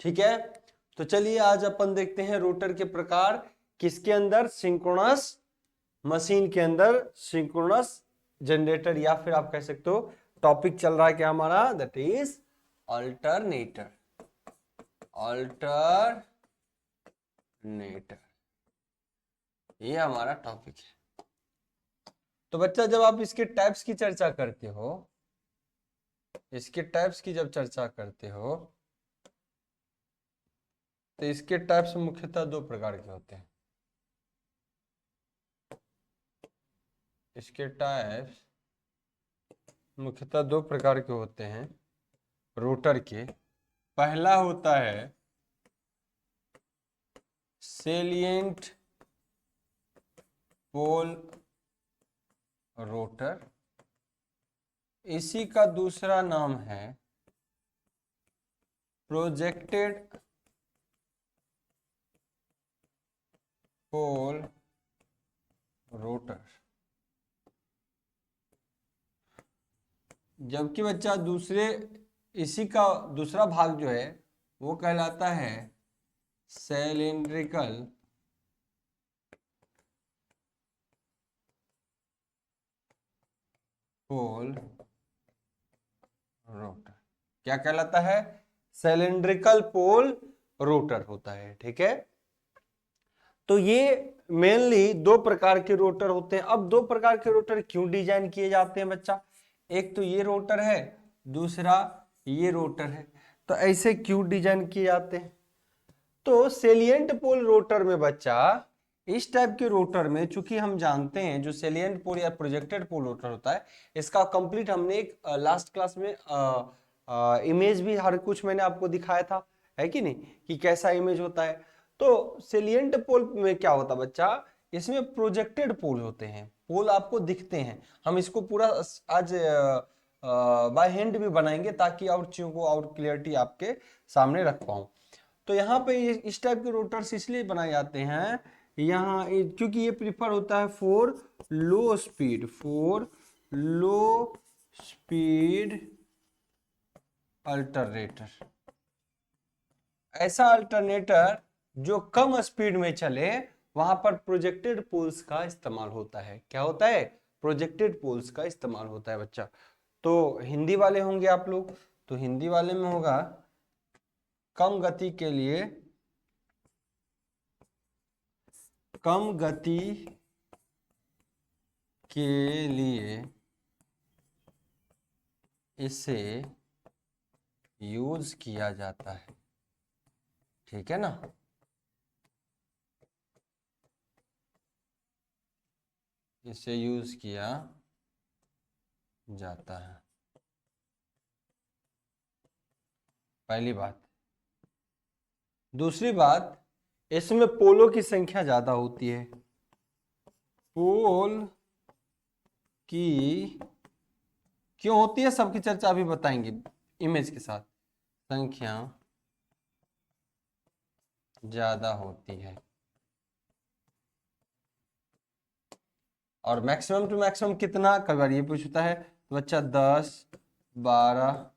ठीक है, तो चलिए आज अपन देखते हैं रोटर के प्रकार किसके अंदर, सिंक्रोनस मशीन के अंदर, सिंक्रोनस जनरेटर, या फिर आप कह सकते हो टॉपिक चल रहा है क्या हमारा, दैट इज अल्टरनेटर। अल्टरनेटर ये हमारा टॉपिक है। तो बच्चा जब आप इसके टाइप्स की चर्चा करते हो, इसके टाइप्स की जब चर्चा करते हो तो इसके टाइप्स मुख्यतः दो प्रकार के होते हैं। इसके टाइप्स मुख्यतः दो प्रकार के होते हैं रोटर के। पहला होता है सेलिएंट पोल रोटर, इसी का दूसरा नाम है प्रोजेक्टेड पोल रोटर। जबकि बच्चा इसी का दूसरा भाग जो है वो कहलाता है सिलिंड्रिकल पोल रोटर। क्या कहलाता है, सिलिंड्रिकल पोल रोटर होता है। ठीक है, तो ये मेनली दो प्रकार के रोटर होते हैं। अब दो प्रकार के रोटर क्यों डिजाइन किए जाते हैं बच्चा, एक तो ये रोटर है, दूसरा ये रोटर है, तो ऐसे क्यों डिजाइन किए जाते हैं। तो सेलिएंट पोल रोटर में बच्चा, इस टाइप के रोटर में चूंकि हम जानते हैं जो सेलिएंट पोल या प्रोजेक्टेड पोल रोटर होता है, इसका कंप्लीट हमने एक लास्ट क्लास में इमेज भी हर कुछ मैंने आपको दिखाया था, है कि नहीं, कि कैसा इमेज होता है। तो सेलिएंट पोल में क्या होता है बच्चा, इसमें प्रोजेक्टेड पोल होते हैं, पोल आपको दिखते हैं। हम इसको पूरा आज बाय हैंड भी बनाएंगे ताकि और चीजों को और क्लियरिटी आपके सामने रख पाऊं। तो यहाँ पे इस टाइप के रोटर्स इसलिए बनाए जाते हैं यहाँ, क्योंकि ये प्रिफर होता है for low speed, for low speed alternator. ऐसा अल्टरनेटर जो कम स्पीड में चले, वहां पर प्रोजेक्टेड पोल्स का इस्तेमाल होता है। क्या होता है, प्रोजेक्टेड पोल्स का इस्तेमाल होता है बच्चा। तो हिंदी वाले होंगे आप लोग, तो हिंदी वाले में होगा कम गति के लिए, कम गति के लिए इसे यूज किया जाता है। ठीक है ना, इसे यूज किया जाता है, पहली बात। दूसरी बात, इसमें पोलों की संख्या ज्यादा होती है। पोल की क्यों होती है, सबकी चर्चा अभी बताएंगे इमेज के साथ। संख्या ज्यादा होती है और मैक्सिमम टू मैक्सिमम कितना, कई बार ये पूछता है तो बच्चा 10, 12,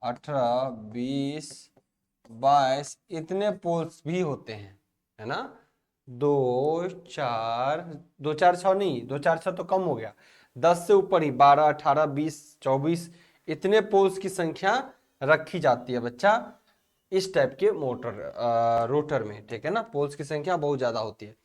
18, 20, 22 इतने पोल्स भी होते हैं, है ना। 2, 4, 2, 4, 6 नहीं, 2, 4, 6 तो कम हो गया, 10 से ऊपर ही 12, 18, 20, 24 इतने पोल्स की संख्या रखी जाती है बच्चा इस टाइप के रोटर में। ठीक है ना, पोल्स की संख्या बहुत ज्यादा होती है।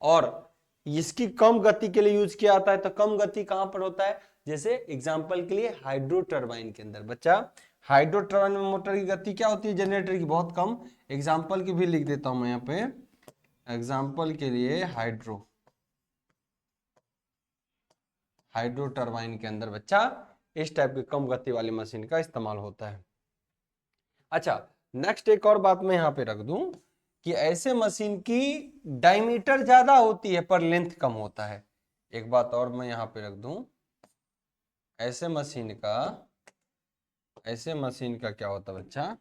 और इसकी कम गति के लिए यूज किया जाता है। तो कम गति कहां पर होता है, जैसे एग्जांपल के लिए हाइड्रो टरबाइन के अंदर। बच्चा हाइड्रो टरबाइन में मोटर की गति क्या होती है, जनरेटर की, बहुत कम। एग्जांपल की भी लिख देता हूं मैं यहाँ पे, एग्जांपल के लिए हाइड्रो टरबाइन के अंदर बच्चा इस टाइप की कम गति वाली मशीन का इस्तेमाल होता है। अच्छा, नेक्स्ट एक और बात मैं यहाँ पे रख दूं कि ऐसे मशीन की डायमीटर ज्यादा होती है पर लेंथ कम होता है। एक बात और मैं यहाँ पे रख दूं, ऐसे मशीन का क्या होता है बच्चा,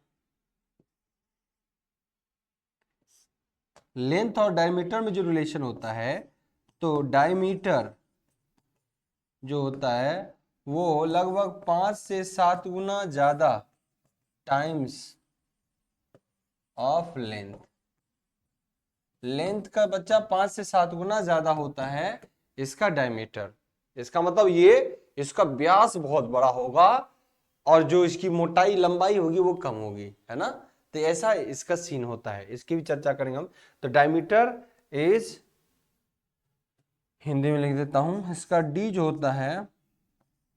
लेंथ और डायमीटर में जो रिलेशन होता है, तो डायमीटर जो होता है वो लगभग 5 से 7 गुना ज्यादा टाइम्स ऑफ लेंथ, लेंथ का बच्चा 5 से 7 गुना ज्यादा होता है इसका डायमीटर। इसका मतलब ये इसका व्यास बहुत बड़ा होगा और जो इसकी मोटाई लंबाई होगी वो कम होगी, है ना। तो ऐसा इसका सीन होता है, इसकी भी चर्चा करेंगे हम। तो डायमीटर इज, हिंदी में लिख देता हूं, इसका डी जो होता है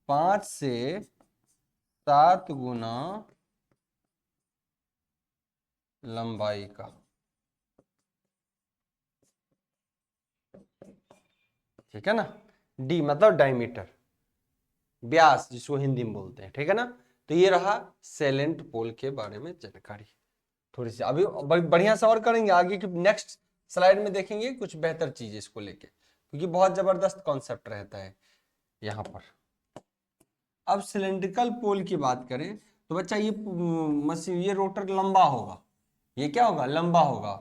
5 से 7 गुना लंबाई का, ठीक है ना। डी मतलब डायमीटर, व्यास जिसको हिंदी में बोलते हैं, ठीक है ना। तो ये रहा सैलेंट पोल के बारे में जानकारी। थोड़ी सी अभी बढ़िया से और करेंगे आगे की, नेक्स्ट स्लाइड में देखेंगे कुछ बेहतर चीज इसको लेके, क्योंकि बहुत जबरदस्त कॉन्सेप्ट रहता है यहाँ पर। अब सिलेंड्रिकल पोल की बात करें तो बच्चा ये मशीन, ये रोटर लंबा होगा, ये क्या होगा, लंबा होगा।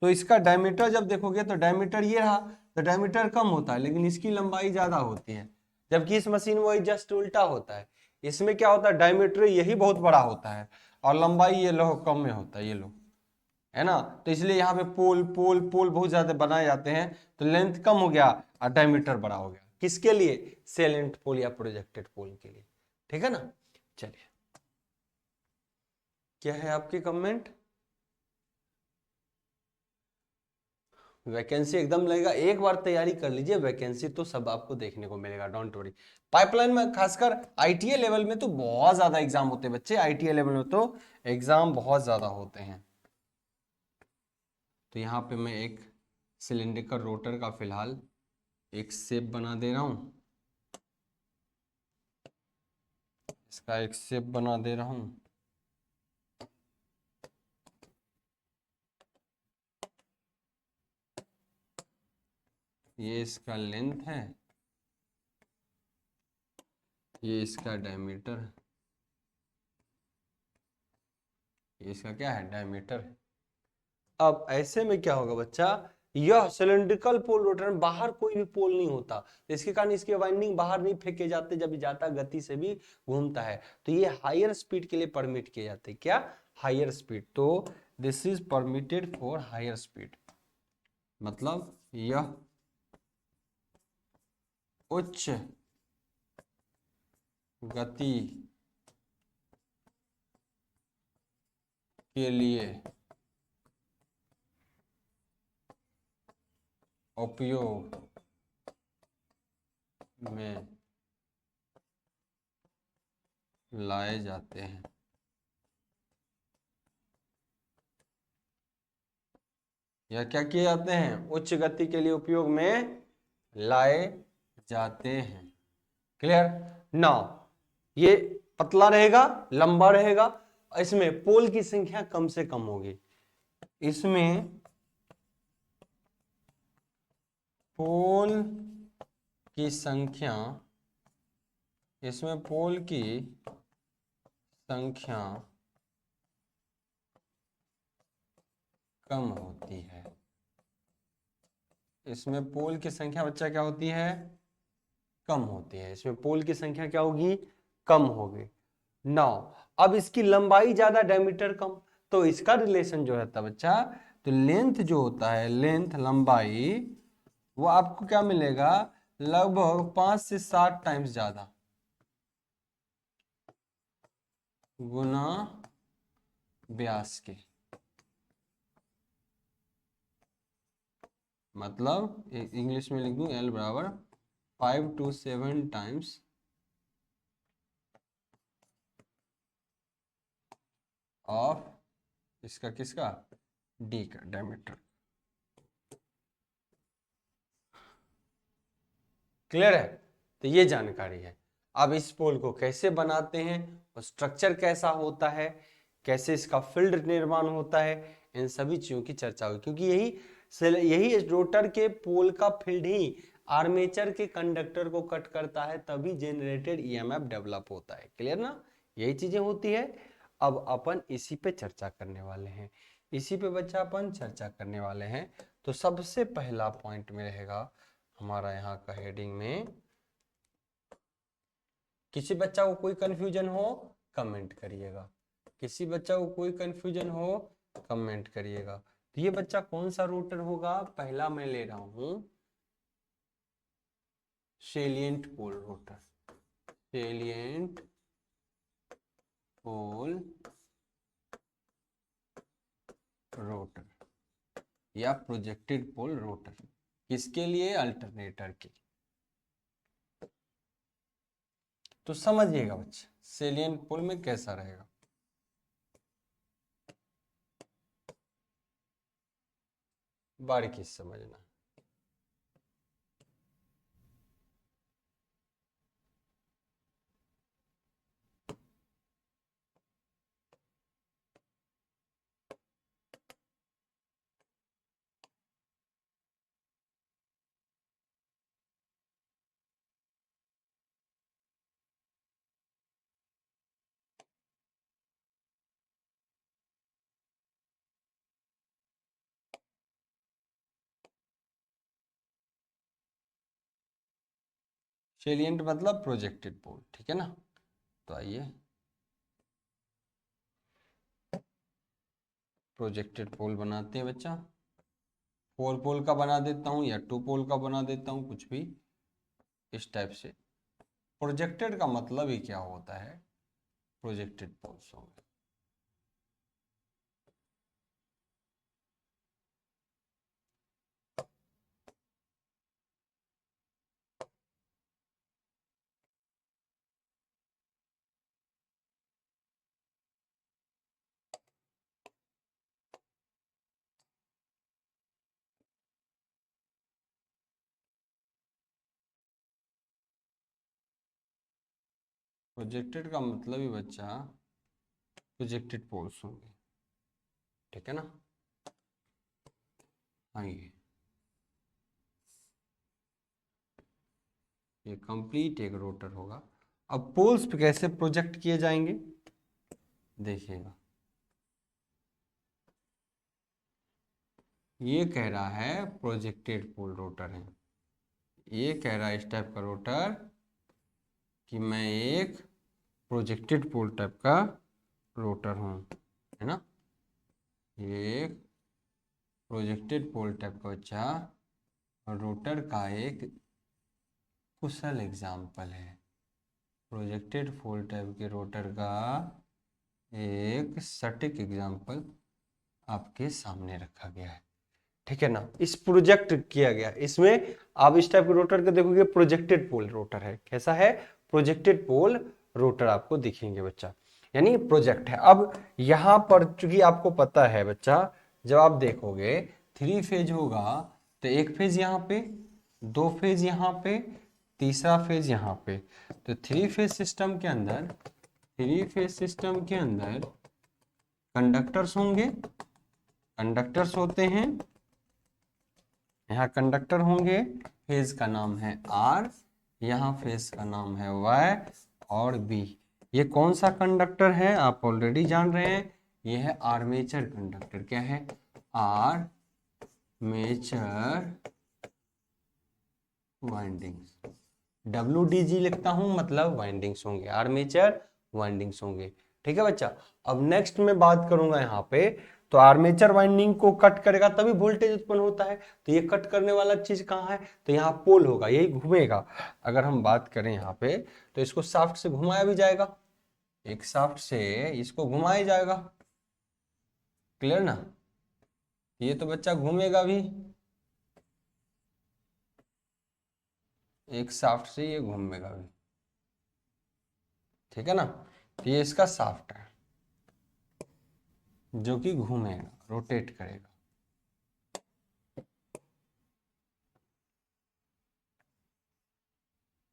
तो इसका डायमीटर जब देखोगे तो डायमीटर ये रहा, तो डायमीटर कम होता है लेकिन इसकी लंबाई ज्यादा होती है, जबकि इस मशीन में जस्ट उल्टा होता है। इसमें क्या होता है, डायमीटर यही बहुत बड़ा होता है और लंबाई ये लो कम में होता है, ये लो, है ना। तो इसलिए यहाँ पे पोल पोल पोल बहुत ज्यादा बनाए जाते हैं, तो लेंथ कम हो गया और डायमीटर बड़ा हो गया। किसके लिए, सैलेंट पोल या प्रोजेक्टेड पोल के लिए, ठीक है ना। चलिए, क्या है आपके कमेंट। वैकेंसी एकदम लगेगा, एक बार तैयारी कर लीजिए, वैकेंसी तो सब आपको देखने को मिलेगा, डोंट वरी। पाइपलाइन में खासकर आईटीआई लेवल में तो बहुत ज्यादा एग्जाम होते हैं बच्चे, आईटीआई लेवल में तो एग्जाम बहुत ज्यादा होते हैं। तो यहाँ पे मैं एक सिलेंड्रिकल रोटर का फिलहाल एक शेप बना दे रहा हूं, इसका एक शेप बना दे रहा हूं। ये इसका लेंथ है, ये इसका डायमीटर है, ये इसका क्या है, डायमीटर है। अब ऐसे में क्या होगा बच्चा, यह सिलेंड्रिकल पोल रोटर में बाहर कोई भी पोल नहीं होता, इसके कारण इसके वाइंडिंग बाहर नहीं फेंके जाते, जब जाता गति से भी घूमता है। तो ये हायर स्पीड के लिए परमिट किए जाते हैं, क्या, हायर स्पीड। तो this is permitted for higher speed, मतलब यह उच्च गति के लिए उपयोग में लाए जाते हैं। या क्या किए जाते हैं, उच्च गति के लिए उपयोग में लाए जाते हैं। क्लियर। नाउ ये पतला रहेगा, लंबा रहेगा, इसमें पोल की संख्या कम से कम होगी, इसमें पोल की संख्या, इसमें पोल की संख्या कम होती है, इसमें पोल की संख्या बच्चा क्या होती है, कम होती है। इसमें पोल की संख्या क्या होगी, कम होगी। नाउ अब इसकी लंबाई ज्यादा, डायमीटर कम, तो इसका रिलेशन जो रहता है बच्चा, तो लेंथ जो होता है, लेंथ लंबाई, वो आपको क्या मिलेगा, लगभग 5 से 7 टाइम्स ज्यादा गुना व्यास के। मतलब इंग्लिश में लिख दूं, L बराबर 5 to 7 टाइम्स ऑफ इसका, किसका, डी का, डायमीटर। क्लियर है। तो ये जानकारी है। अब इस पोल को कैसे बनाते हैं, स्ट्रक्चर कैसा होता है, कैसे इसका फील्ड निर्माण होता है, इन सभी चीजों की चर्चा हुई, क्योंकि यही रोटर के पोल का फील्ड ही आर्मेचर के कंडक्टर को कट करता है, तभी जेनरेटेड ईएमएफ डेवलप होता है। क्लियर ना, यही चीजें होती है। अब अपन इसी पे चर्चा करने वाले हैं, इसी पे बच्चा अपन चर्चा करने वाले हैं। तो सबसे पहला पॉइंट में रहेगा हमारा यहाँ का हेडिंग में, किसी बच्चा को कोई कंफ्यूजन हो कमेंट करिएगा, किसी बच्चा को कोई कंफ्यूजन हो कमेंट करिएगा। तो ये बच्चा कौन सा रोटर होगा? पहला मैं ले रहा हूं salient pole rotor, salient pole rotor या प्रोजेक्टेड पोल रोटर। किसके लिए? अल्टरनेटर के। तो समझिएगा बच्चा सेलिएंट पोल में कैसा रहेगा। बारीकी से समझना। सेलिएंट मतलब प्रोजेक्टेड पोल, ठीक है ना। तो आइए प्रोजेक्टेड पोल बनाते हैं बच्चा। 4 पोल का बना देता हूँ या 2 पोल का बना देता हूँ, कुछ भी इस टाइप से। प्रोजेक्टेड का मतलब ही क्या होता है? प्रोजेक्टेड पोल्स होंगे। प्रोजेक्टेड का मतलब ही बच्चा प्रोजेक्टेड पोल्स होंगे, ठीक है ना। आइए ये कंप्लीट एक रोटर होगा। अब पोल्स पे कैसे प्रोजेक्ट किए जाएंगे देखिएगा। ये कह रहा है प्रोजेक्टेड पोल रोटर है, ये कह रहा है इस टाइप का रोटर कि मैं एक प्रोजेक्टेड पोल टाइप का रोटर हूँ, है ना। ये एक प्रोजेक्टेड पोल टाइप का बच्चा रोटर का एक कुशल एग्जाम्पल है। प्रोजेक्टेड पोल टाइप के रोटर का एक सटीक एग्जाम्पल आपके सामने रखा गया है, ठीक है ना। इस प्रोजेक्ट किया गया, इसमें आप इस टाइप के रोटर को देखोगे प्रोजेक्टेड पोल रोटर है। कैसा है? प्रोजेक्टेड पोल रोटर आपको दिखेंगे बच्चा, यानी प्रोजेक्ट है। अब यहां पर चूंकि आपको पता है बच्चा, जब आप देखोगे 3 फेज होगा तो एक फेज यहाँ पे, 2 फेज यहाँ पे, तीसरा फेज यहाँ पे। तो 3 फेज सिस्टम के अंदर, 3 फेज सिस्टम के अंदर कंडक्टर्स होंगे, कंडक्टर्स होते हैं, यहाँ कंडक्टर होंगे। फेज का नाम है R, यहाँ फेज का नाम है Y और B। ये कौन सा कंडक्टर है आप ऑलरेडी जान रहे हैं, ये है आर्मेचर कंडक्टर। क्या है? Armature windings. WDG लिखता हूं मतलब वाइंडिंग्स होंगे, आर्मेचर वाइंडिंग्स होंगे, ठीक है बच्चा। अब नेक्स्ट में बात करूंगा यहाँ पे, तो आर्मेचर वाइंडिंग को कट करेगा तभी वोल्टेज उत्पन्न होता है। तो ये कट करने वाला चीज कहाँ है? तो यहाँ पोल होगा, यही घूमेगा। अगर हम बात करें यहाँ पे तो इसको शाफ्ट से घुमाया भी जाएगा, एक शाफ्ट से इसको घुमाया जाएगा, क्लियर ना। ये तो बच्चा घूमेगा भी, एक शाफ्ट से ये घूमेगा भी, ठीक है ना। तो ये इसका शाफ्ट है जो कि घूमेगा, रोटेट करेगा।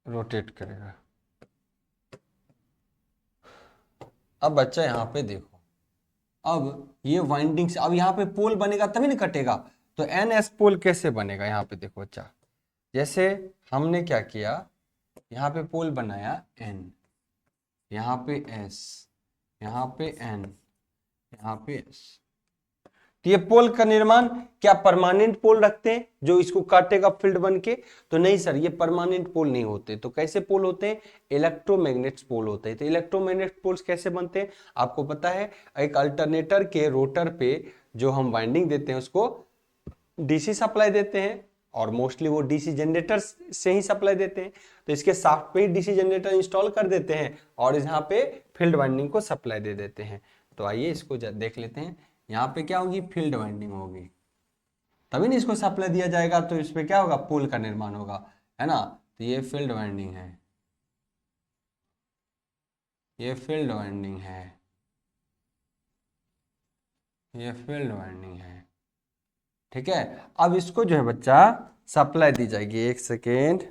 रोटेट करेगा। अब बच्चा यहाँ पे देखो, अब ये वाइंडिंग्स, अब यहाँ पे पोल बनेगा तभी नहीं कटेगा। तो NS पोल कैसे बनेगा? यहाँ पे देखो बच्चा, जैसे हमने क्या किया, यहाँ पे पोल बनाया N, यहाँ पे S, यहाँ पे N, यहाँ पे S। तो ये पोल का निर्माण क्या परमानेंट पोल रखते हैं जो इसको काटेगा फील्ड बन के? तो नहीं सर, ये परमानेंट पोल नहीं होते। तो कैसे पोल होते हैं? इलेक्ट्रोमैग्नेट पोल होते हैं। तो इलेक्ट्रोमैग्नेट पोल्स कैसे बनते हैं आपको पता है? एक अल्टरनेटर के रोटर पे जो हम वाइंडिंग देते हैं उसको डीसी सप्लाई देते हैं, और मोस्टली वो डीसी जनरेटर से ही सप्लाई देते हैं। तो इसके शाफ्ट पे ही डीसी जनरेटर इंस्टॉल कर देते हैं और यहाँ पे फील्ड वाइंडिंग को सप्लाई दे देते हैं। तो आइए इसको देख लेते हैं। यहाँ पे क्या होगी? फील्ड वाइंडिंग होगी, तभी ना इसको सप्लाई दिया जाएगा। तो इस पे क्या होगा? पोल का निर्माण होगा, है ना। तो ये फील्ड वाइंडिंग है, ये फील्ड वाइंडिंग है, ये फील्ड वाइंडिंग है। ठीक है, अब इसको जो है बच्चा सप्लाई दी जाएगी। एक सेकेंड,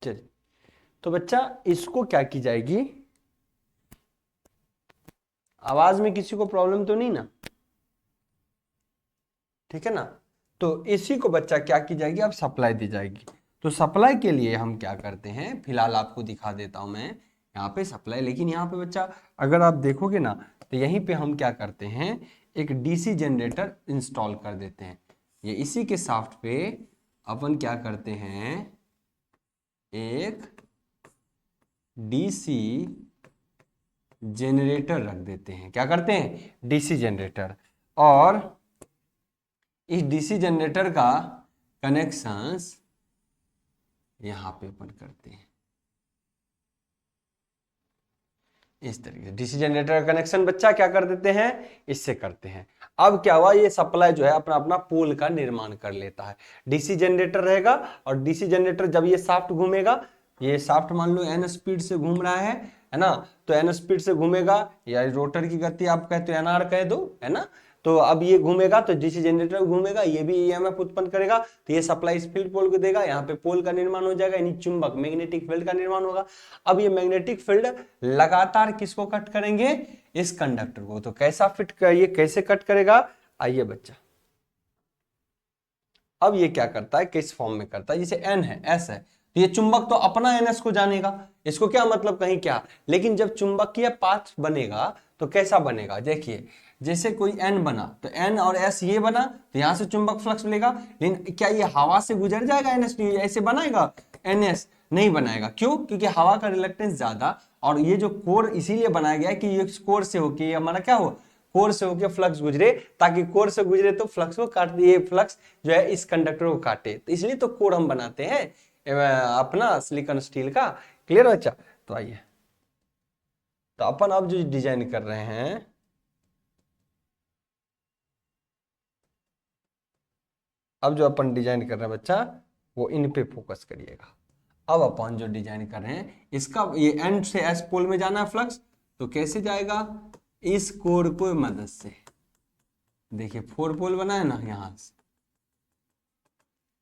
चलिए। तो बच्चा इसको क्या की जाएगी? आवाज में किसी को प्रॉब्लम तो नहीं ना? ठीक है ना। तो इसी को बच्चा क्या की जाएगी? अब सप्लाई दी जाएगी। तो सप्लाई के लिए हम क्या करते हैं, फिलहाल आपको दिखा देता हूं मैं यहाँ पे सप्लाई। लेकिन यहाँ पे बच्चा अगर आप देखोगे ना तो यहीं पे हम क्या करते हैं, एक डीसी जनरेटर इंस्टॉल कर देते हैं। ये इसी के शाफ्ट पे अपन क्या करते हैं, एक डीसी जनरेटर रख देते हैं। क्या करते हैं? DC generator. और इस डीसी जनरेटर का कनेक्शंस यहां पे अपन करते हैं इस तरीके से। डीसी जनरेटर का कनेक्शन बच्चा क्या कर देते हैं, इससे करते हैं। अब क्या हुआ, ये सप्लाई जो है अपना अपना पोल का निर्माण कर लेता है। डीसी जनरेटर रहेगा और डीसी जनरेटर जब ये शाफ्ट घूमेगा, ये शाफ्ट मान लो एन स्पीड से घूम रहा है ना। तो एन स्पीड से घूमेगा, या रोटर की गति आप कहते हो एन आर कह दो, है ना। तो अब ये घूमेगा तो डीसी जनरेटर घूमेगा, ये भी ईएमएफ उत्पन्न करेगा। तो ये सप्लाई इस फील्ड पोल को देगा, यहाँ पे पोल का निर्माण हो जाएगा, यानी चुंबक मैग्नेटिक फील्ड का निर्माण होगा। अब ये मैग्नेटिक फील्ड लगातार किसको कट करेंगे? इस कंडक्टर को। तो कैसा फिट कर, ये कैसे कट करेगा? आइए बच्चा, अब ये क्या करता है, किस फॉर्म में करता है? जैसे एन है, एस है, तो ये चुंबक तो अपना एनएस को जानेगा, इसको क्या मतलब कहीं क्या। लेकिन जब चुंबकीय पाथ बनेगा तो कैसा बनेगा? देखिए, जैसे कोई एन बना तो एन और एस ये बना, तो यहां से चुंबक फ्लक्स मिलेगा। लेकिन क्या ये हवा से गुजर जाएगा एनएस? ऐसे बनाएगा एनएस? नहीं बनाएगा। क्यों? क्योंकि हवा का रिलक्टेंस ज्यादा, और ये जो कोर इसीलिए बनाया गया है कि ये कोर से होके ये हमारा क्या हो, कोर से होके फ्लक्स गुजरे, ताकि कोर से गुजरे तो फ्लक्स को काट, ये फ्लक्स जो है इस कंडक्टर को काटे। तो इसलिए तो कोर हम बनाते हैं अपना सिलिकॉन स्टील का। क्लियर बच्चा? तो आइए, तो अपन अब जो डिजाइन कर रहे हैं, अब जो अपन डिजाइन कर रहे हैं बच्चा, वो इन पे फोकस करिएगा। अब अपन जो डिजाइन कर रहे हैं, इसका ये एंड से एस पोल में जाना है फ्लक्स, तो कैसे जाएगा? इस कोर को मदद से। देखिए 4 पोल बना है ना यहां से,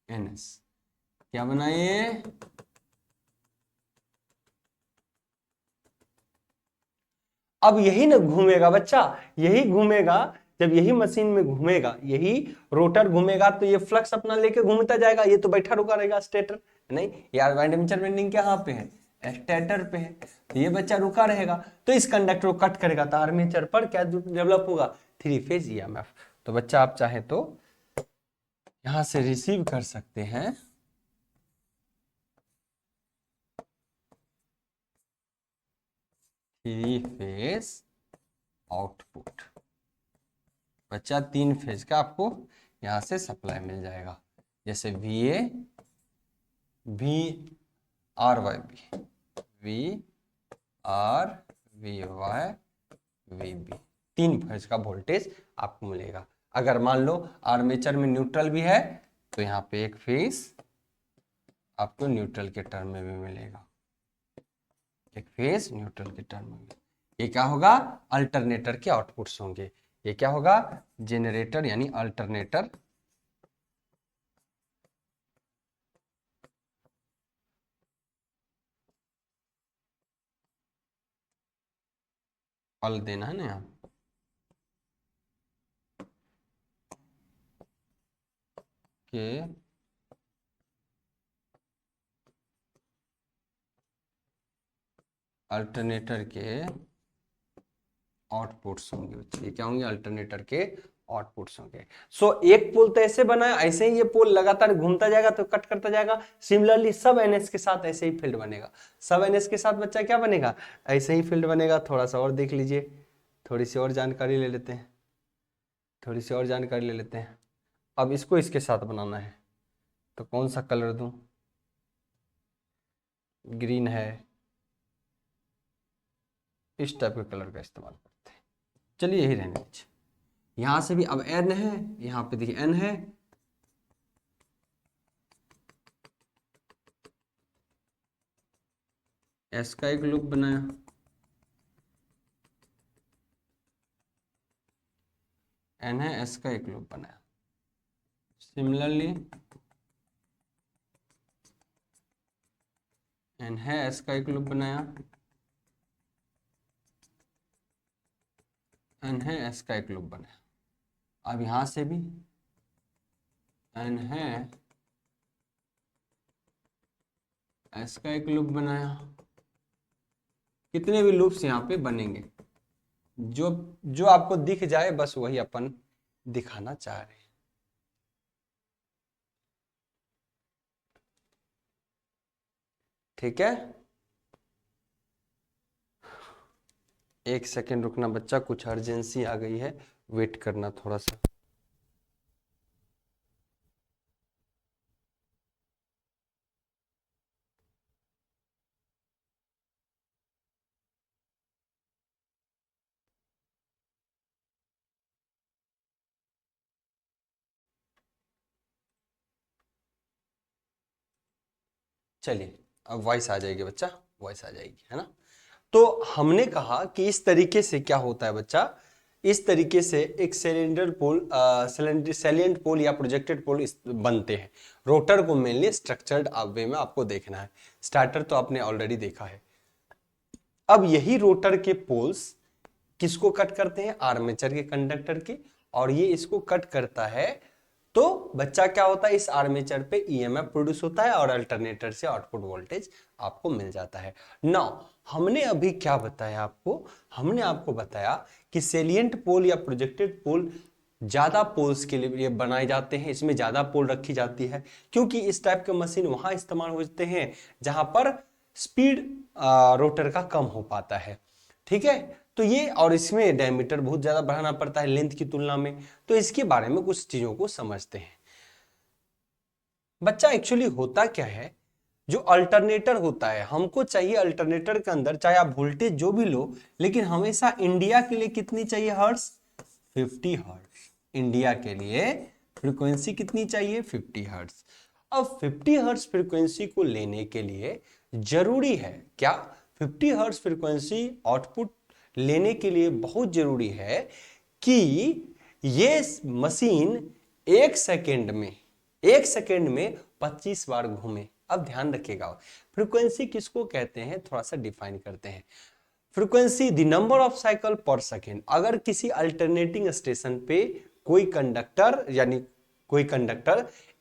एनएस क्या बनाइए, अब यही ना घूमेगा बच्चा, यही घूमेगा। जब यही मशीन में घूमेगा, यही रोटर घूमेगा, तो ये फ्लक्स अपना लेके घूमता जाएगा। ये तो बैठा रुका रहेगा स्टेटर, नहीं यार, आर्मेचर वाइंडिंग कहाँ पे है? स्टेटर पे है। तो ये बच्चा रुका रहेगा, तो इस कंडक्टर को कट करेगा, तो आर्मेचर पर क्या डेवलप होगा? 3 फेज ईएमएफ। तो बच्चा आप चाहे तो यहां से रिसीव कर सकते हैं 3 फेज आउटपुट। बच्चा 3 फेज का आपको यहां से सप्लाई मिल जाएगा, जैसे VA, VRYB, VRVY, VB, 3 phase का वोल्टेज आपको मिलेगा। अगर मान लो आर्मेचर में न्यूट्रल भी है, तो यहाँ पे एक फेज आपको न्यूट्रल के टर्म में भी मिलेगा, एक फेज न्यूट्रल के टर्म में। ये क्या होगा? अल्टरनेटर के आउटपुट्स होंगे। ये क्या होगा? जेनरेटर यानी अल्टरनेटर हल देना है ना यहाँ के अल्टरनेटर के आउटपुट्स होंगे बच्चे। ये क्या होंगे? अल्टरनेटर के आउटपुट्स होंगे। सो एक पोल तो ऐसे बना है, ऐसे ही ये पोल लगातार घूमता जाएगा तो कट करता जाएगा। सिमिलरली सब एनएस के साथ ऐसे ही फील्ड बनेगा। सब एनएस के साथ बच्चा क्या बनेगा? ऐसे ही फील्ड बनेगा। थोड़ा सा और देख लीजिए, थोड़ी सी और जानकारी ले लेते हैं, थोड़ी सी और जानकारी ले लेते हैं। अब इसको इसके साथ बनाना है तो कौन सा कलर दूं? ग्रीन है, इस टाइप के कलर का इस्तेमाल करते हैं। चलिए यही रहने दीजिए। यहां से भी अब एन है, यहां पे देखिए एन है, एस का एक लूप बनाया, एन है, एस का एक लूप बनाया। सिमिलरली एन है, एस का एक लूप बनाया, एन है, एस का एक लूप बनाया। अब यहां से भी एन है, एस का एक लूप बनाया। कितने भी लूप्स यहाँ पे बनेंगे, जो जो आपको दिख जाए बस वही अपन दिखाना चाह रहे हैं। ठीक है, एक सेकेंड रुकना बच्चा, कुछ अर्जेंसी आ गई है, वेट करना थोड़ा सा। चलिए अब वॉइस आ जाएगी बच्चा, वॉइस आ जाएगी, है ना। तो हमने कहा कि इस तरीके से क्या होता है बच्चा, इस तरीके से एक सिलेंडर पोल, सैलिएंट पोल या प्रोजेक्टेड पोल बनते हैं। रोटर को मेनली स्ट्रक्चर्ड वे में आपको देखना है। स्टार्टर तो आपने ऑलरेडी देखा है। अब यही रोटर के पोल्स किसको कट करते हैं? आर्मेचर के कंडक्टर के, और ये इसको कट करता है तो बच्चा क्या होता है? इस आर्मेचर पे ईएमएफ प्रोड्यूस होता है और अल्टरनेटर से आउटपुट वोल्टेज आपको मिल जाता है। नाउ हमने अभी क्या बताया आपको? हमने आपको बताया कि सेलिएंट पोल या प्रोजेक्टेड पोल ज्यादा पोल्स के लिए बनाए जाते हैं, इसमें ज्यादा पोल रखी जाती है, क्योंकि इस टाइप के मशीन वहां इस्तेमाल होते हैं जहां पर स्पीड रोटर का कम हो पाता है। ठीक है, तो ये, और इसमें डायमीटर बहुत ज्यादा बढ़ाना पड़ता है लेंथ की तुलना में। तो इसके बारे में कुछ चीजों को समझते हैं। बच्चा एक्चुअली होता क्या है, जो अल्टरनेटर होता है, हमको चाहिए अल्टरनेटर के अंदर चाहे आप वोल्टेज जो भी लो, लेकिन हमेशा इंडिया के लिए कितनी चाहिए हर्ट्ज? 50 हर्ट्ज। इंडिया के लिए फ्रीक्वेंसी कितनी चाहिए? 50 हर्ट्ज। अब 50 हर्ट्ज फ्रीक्वेंसी को लेने के लिए जरूरी है क्या? 50 हर्ट्ज फ्रीक्वेंसी आउटपुट लेने के लिए बहुत जरूरी है कि ये मशीन एक सेकेंड में 25 बार घूमे। अब ध्यान रखिएगा, फ्रीक्वेंसी किसको कहते हैं थोड़ा सा डिफाइन करते हैं। Frequency the number of cycle पर सेकेंड। अगर किसी अल्टरनेटिंग स्टेशन पे कोई कंडक्टर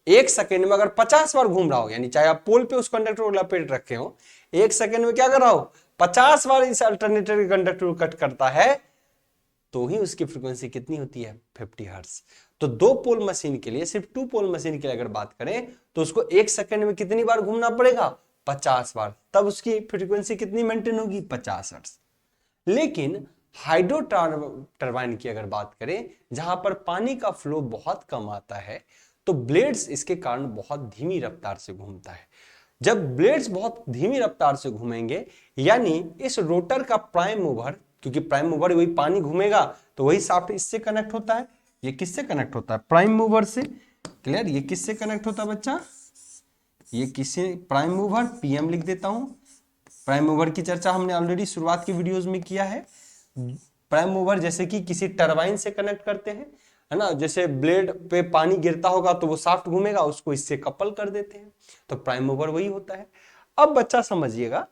एक सेकेंड में अगर 50 बार घूम रहा हो, यानी चाहे आप पोल पे उस कंडक्टर को लपेट रखे हो, एक सेकेंड में क्या कर रहा हो? 50 बार इस अल्टरनेटर के कंडक्टर को कट करता है, तो ही उसकी फ्रीक्वेंसी कितनी होती है? 50 हर्ट्ज। तो दो पोल मशीन के लिए, सिर्फ टू पोल मशीन के लिए अगर बात करें तो उसको एक सेकेंड में कितनी बार घूमना पड़ेगा? 50 बार। तब उसकी फ्रीक्वेंसी कितनी मेंटेन होगी? 50 हर्ट्ज। लेकिन हाइड्रो टरबाइन की अगर बात करें, जहां पर पानी का फ्लो बहुत कम आता है, तो ब्लेड्स इसके कारण बहुत धीमी रफ्तार से घूमता है। जब ब्लेड्स बहुत धीमी रफ्तार से घूमेंगे, यानी इस रोटर का प्राइम मूवर, क्योंकि प्राइम मूवर वही पानी घूमेगा तो वही शाफ्ट इससे कनेक्ट होता है। ये किससे कनेक्ट होता है? प्राइम मूवर से। क्लियर? ये किससे कनेक्ट होता है बच्चा? ये किससे? प्राइम मूवर, पीएम लिख देता हूं। प्राइम मूवर की चर्चा हमने ऑलरेडी शुरुआत की वीडियोस में किया है। प्राइम मूवर जैसे कि किसी टरबाइन से कनेक्ट करते हैं, है ना, जैसे ब्लेड पे पानी गिरता होगा तो वो शाफ्ट घूमेगा, उसको इससे कपल कर देते हैं, तो प्राइम मूवर वही होता है। अब बच्चा समझिएगा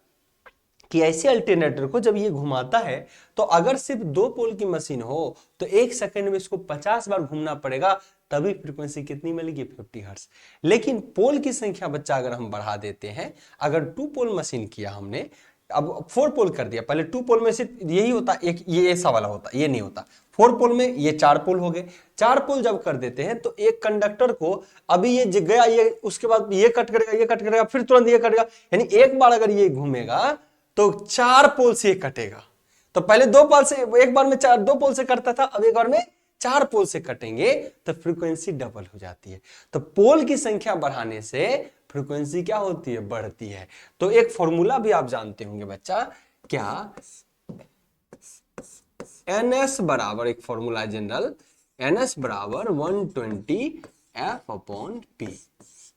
कि ऐसे अल्टरनेटर को जब ये घुमाता है, तो अगर सिर्फ दो पोल की मशीन हो तो एक सेकंड में इसको 50 बार घूमना पड़ेगा, तभी फ्रीक्वेंसी कितनी मिलेगी? 50 हर्ट्ज। लेकिन पोल की संख्या बच्चा अगर हम बढ़ा देते हैं, अगर टू पोल मशीन किया हमने, अब 4 पोल कर दिया, पहले 2 पोल में से यही होता, एक ये ऐसा वाला होता, ये नहीं होता। 4 पोल में ये 4 पोल हो गए। 4 पोल जब कर देते हैं तो एक कंडक्टर को अभी ये गया, ये उसके बाद ये कट करेगा, ये कट करेगा, फिर तुरंत ये कटेगा, यानी एक बार अगर ये घूमेगा तो 4 पोल से ये कटेगा। तो पहले 2 पोल से, एक बार में 2 पोल से कटता था, अब एक बार में 4 पोल से कटेंगे तो फ्रीक्वेंसी डबल हो जाती है। तो पोल की संख्या बढ़ाने से फ्रीक्वेंसी क्या होती है, बढ़ती है। तो एक फॉर्मूला भी आप जानते होंगे बच्चा, क्या, NS बराबर, एक फॉर्मूला जनरल, NS बराबर 120 F/P।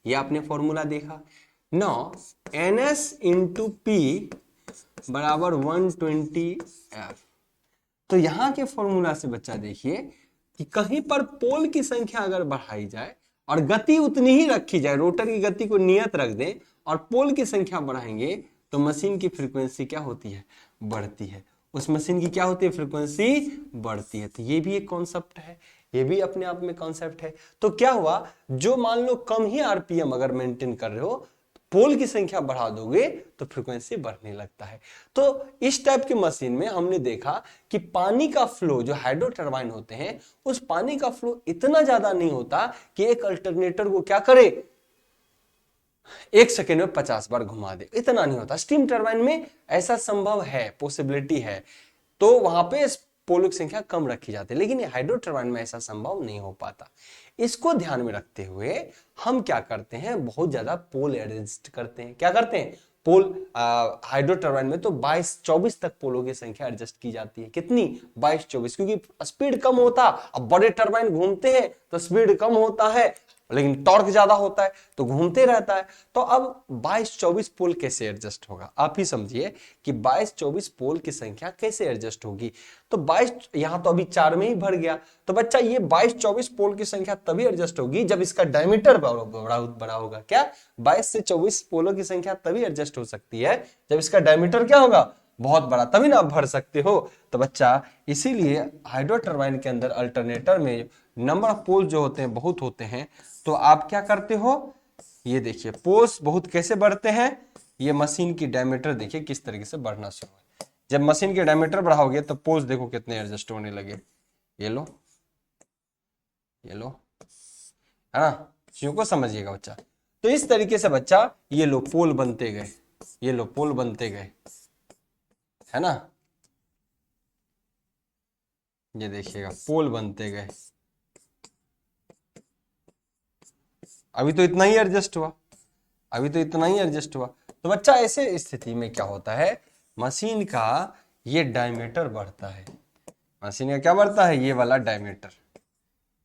ये आपने फॉर्मूला देखा। नो NS इंटू P बराबर 120 F। तो यहां के फॉर्मूला से बच्चा देखिए कि कहीं पर पोल की संख्या अगर बढ़ाई जाए और गति उतनी ही रखी जाए, रोटर की गति को नियत रख दें और पोल की संख्या बढ़ाएंगे तो मशीन की फ्रीक्वेंसी क्या होती है, बढ़ती है। उस मशीन की क्या होती है, फ्रीक्वेंसी बढ़ती है। तो ये भी एक कॉन्सेप्ट है, ये भी अपने आप में कॉन्सेप्ट है। तो क्या हुआ, जो मान लो कम ही आरपीएम अगर मेंटेन कर रहे हो, पोल की संख्या बढ़ा दोगे तो फ्रीक्वेंसी बढ़ने लगता है। तो इस टाइप की मशीन में हमने देखा कि पानी का फ्लो, जो हाइड्रो टरबाइन होते हैं, उस पानी का फ्लो इतना ज्यादा नहीं होता कि एक अल्टरनेटर को क्या करे, 1 सेकेंड में 50 बार घुमा दे, इतना नहीं होता। स्टीम टरबाइन में ऐसा संभव है, पॉसिबिलिटी है, तो वहां पे पोलों की संख्या कम रखी जाती है, लेकिन हाइड्रो टरबाइन में ऐसा संभव नहीं हो पाता। इसको ध्यान में रखते हुए हम क्या करते हैं, बहुत ज्यादा पोल एडजस्ट करते हैं। क्या करते हैं, पोल, हाइड्रो टरबाइन में तो 22-24 तक पोलों की संख्या एडजस्ट की जाती है। कितनी, 22-24, क्योंकि स्पीड कम होता, अब बड़े टरबाइन घूमते हैं तो स्पीड कम होता है लेकिन टॉर्क ज्यादा होता है तो घूमते रहता है। तो अब 22-24 पोल कैसे एडजस्ट होगा, आप ही समझिए कि 22-24 पोल की संख्या कैसे एडजस्ट होगी। तो 22, यहां तो अभी 4 में ही भर गया, तो बच्चा ये 22-24 पोल की संख्या तभी एडजस्ट होगी जब इसका डायमीटर बड़ा होगा। क्या, 22 से 24 पोलों की संख्या तभी एडजस्ट हो सकती है जब इसका डायमीटर क्या होगा, बहुत बड़ा, तभी ना आप भर सकते हो। तो बच्चा इसीलिए हाइड्रो टरबाइन के अंदर अल्टरनेटर में नंबर ऑफ पोल जो होते हैं बहुत होते हैं। तो आप क्या करते हो, ये देखिए पोल्स बहुत कैसे बढ़ते हैं, ये मशीन की डायमीटर देखिए किस तरीके से बढ़ना शुरू है। जब मशीन के डायमीटर बढ़ाओगे तो पोल्स देखो कितने एडजस्ट होने लगे। ये लो, ये लो, है ना, चीजों को समझिएगा बच्चा। तो इस तरीके से बच्चा ये लो पोल बनते गए, ये लो पोल बनते गए, है ना, ये देखिएगा पोल बनते गए। अभी तो इतना ही एडजस्ट हुआ, अभी तो इतना ही एडजस्ट हुआ। तो बच्चा ऐसे स्थिति में क्या होता है, मशीन का ये डायमीटर बढ़ता है, मशीन का क्या बढ़ता है, ये वाला डायमीटर,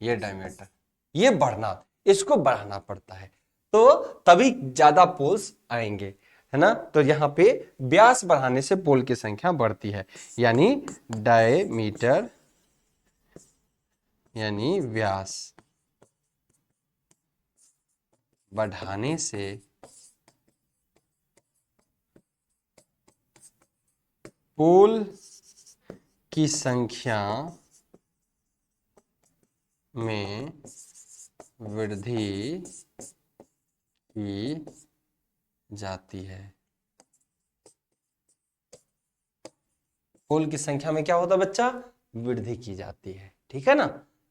ये डायमीटर, ये बढ़ना, इसको बढ़ाना पड़ता है तो तभी ज्यादा पोल्स आएंगे, है ना। तो यहां पे व्यास बढ़ाने से पोल की संख्या बढ़ती है, यानी डायमीटर यानी व्यास बढ़ाने से पोल की संख्या में वृद्धि की जाती है। पोल की संख्या में क्या होता है बच्चा, वृद्धि की जाती है, ठीक है ना।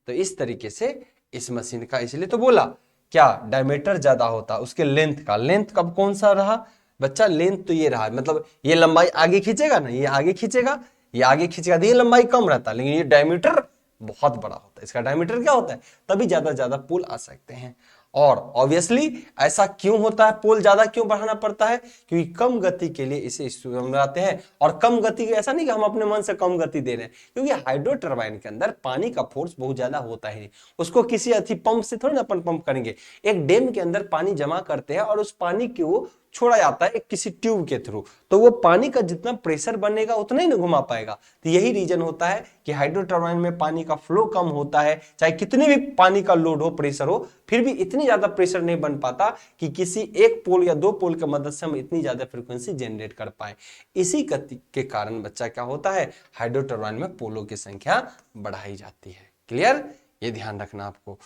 तो इस तरीके से इस मशीन का, इसलिए तो बोला क्या, डायमीटर ज्यादा होता, उसके लेंथ का, लेंथ कब कौन सा रहा बच्चा, लेंथ तो ये रहा, मतलब ये लंबाई आगे खींचेगा ना, ये आगे खींचेगा, ये आगे खींचेगा, तो ये लंबाई कम रहता, लेकिन ये डायमीटर बहुत बड़ा होता है, इसका डायमीटर क्या होता है, तभी ज्यादा पोल आ सकते हैं। और ऑब्वियसली ऐसा क्यों होता है, पोल ज्यादा क्यों बढ़ाना पड़ता है, क्योंकि कम गति के लिए इसे बनाते हैं। और कम गति, ऐसा नहीं कि हम अपने मन से कम गति दे रहे हैं, क्योंकि हाइड्रो टरबाइन के अंदर पानी का फोर्स बहुत ज्यादा होता है, उसको किसी अति पंप से थोड़ी ना अपन पंप करेंगे। एक डैम के अंदर पानी जमा करते हैं और उस पानी को छोड़ा जाता है एक किसी ट्यूब के थ्रू, तो वो पानी का जितना प्रेशर बनेगा उतना ही ना घुमा पाएगा। तो यही रीजन होता है कि हाइड्रो टरबाइन में पानी का फ्लो कम होता है, चाहे कितने भी पानी का लोड हो, प्रेशर हो, फिर भी इतनी ज्यादा प्रेशर नहीं बन पाता कि किसी एक पोल या 2 पोल की मदद से हम इतनी ज्यादा फ्रीक्वेंसी जनरेट कर पाए। इसी गति के कारण बच्चा क्या होता है, हाइड्रो टरबाइन में पोलों की संख्या बढ़ाई जाती है। क्लियर, ये ध्यान रखना आपको।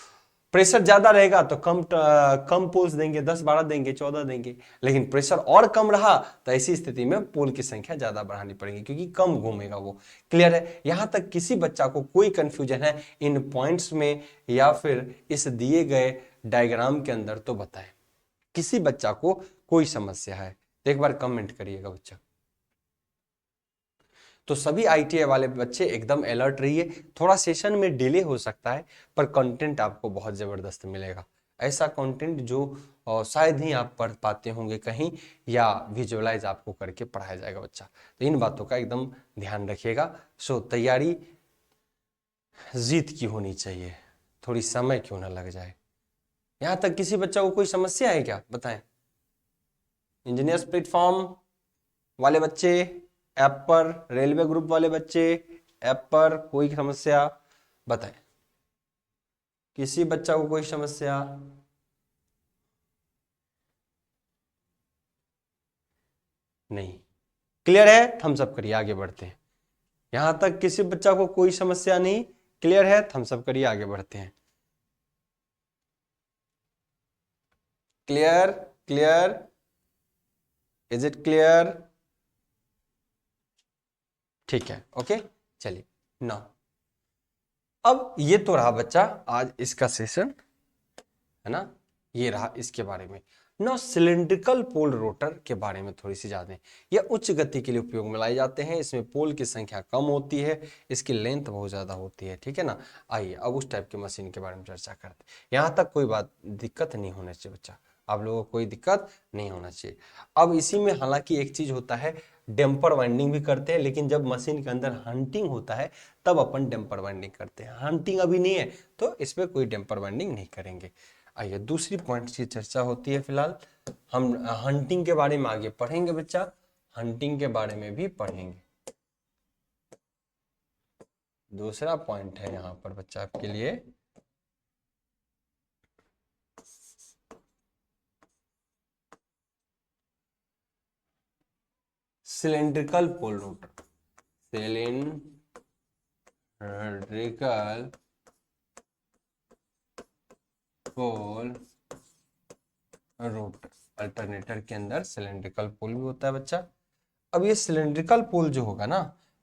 प्रेशर ज्यादा रहेगा तो कम पोल्स देंगे, 10-12 देंगे, 14 देंगे। लेकिन प्रेशर और कम रहा तो ऐसी स्थिति में पोल की संख्या ज्यादा बढ़ानी पड़ेगी, क्योंकि कम घूमेगा वो। क्लियर है? यहां तक किसी बच्चा को कोई कंफ्यूजन है इन पॉइंट्स में या फिर इस दिए गए डायग्राम के अंदर तो बताएं। किसी बच्चा को कोई समस्या है तो एक बार कमेंट करिएगा बच्चा। तो सभी आईटीआई वाले बच्चे एकदम अलर्ट रहिए। थोड़ा सेशन में डिले हो सकता है पर कंटेंट आपको बहुत जबरदस्त मिलेगा। ऐसा कंटेंट जो शायद ही आप पढ़ पाते होंगे कहीं, या विजुअलाइज आपको करके पढ़ाया जाएगा बच्चा। तो इन बातों का एकदम ध्यान रखिएगा। सो तैयारी जीत की होनी चाहिए, थोड़ी समय क्यों ना लग जाए। यहां तक किसी बच्चा को कोई समस्या है क्या, बताएं? इंजीनियर्स प्लेटफॉर्म वाले बच्चे, ऐप पर, रेलवे ग्रुप वाले बच्चे, ऐप पर कोई समस्या बताएं? किसी बच्चा को कोई समस्या? नहीं। क्लियर है? थम्स अप करिए, आगे बढ़ते हैं। यहां तक किसी बच्चा को कोई समस्या नहीं? क्लियर है? थम्स अप करिए, आगे बढ़ते हैं। Clear? Clear? Is it clear? ठीक है, ओके। चलिए ना, अब ये तो रहा बच्चा आज इसका सेशन, है ना? ये रहा इसके बारे में। ना सिलिंड्रिकल पोल रोटर के बारे में थोड़ी सी जाने। ये उच्च गति के लिए उपयोग में लाए जाते हैं। इसमें पोल की संख्या कम होती है, इसकी लेंथ बहुत ज्यादा होती है, ठीक है ना? आइए अब उस टाइप की मशीन के बारे में चर्चा करते हैं। यहाँ तक कोई बात दिक्कत नहीं होना चाहिए बच्चा, आप लोगों को कोई दिक्कत नहीं होना चाहिए। अब इसी में हालांकि एक चीज होता है, डेम्पर वाइंडिंग भी करते हैं, लेकिन जब मशीन के अंदर हंटिंग होता है तब अपन डेम्पर वाइंडिंग करते हैं। हंटिंग अभी नहीं है तो इस पर कोई डेम्पर वाइंडिंग नहीं करेंगे। आइए दूसरी पॉइंट की चर्चा होती है। फिलहाल हम हंटिंग के बारे में आगे पढ़ेंगे बच्चा, हंटिंग के बारे में भी पढ़ेंगे। दूसरा पॉइंट है यहाँ पर बच्चा आपके लिए, cylindrical pole rotor. Cylindrical pole rotor, alternator के अंदर सिलेंड्रिकल पोल भी होता है बच्चा। अब ये सिलेंड्रिकल पोल जो होगा ना,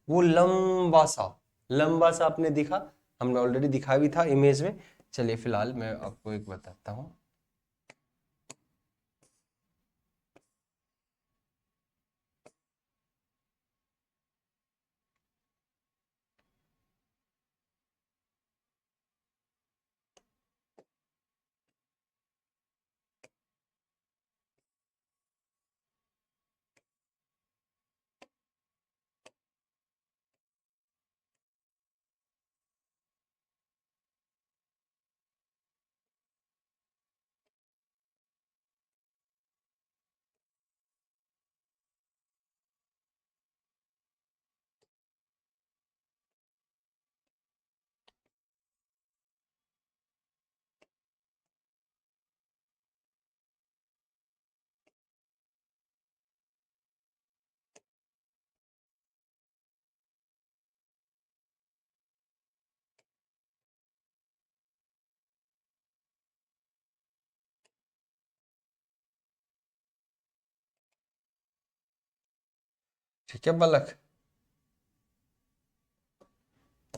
वो लंबा सा आपने दिखा, हमने ऑलरेडी दिखा भी था इमेज में। चलिए फिलहाल मैं आपको एक बताता हूँ। ठीक है बालक,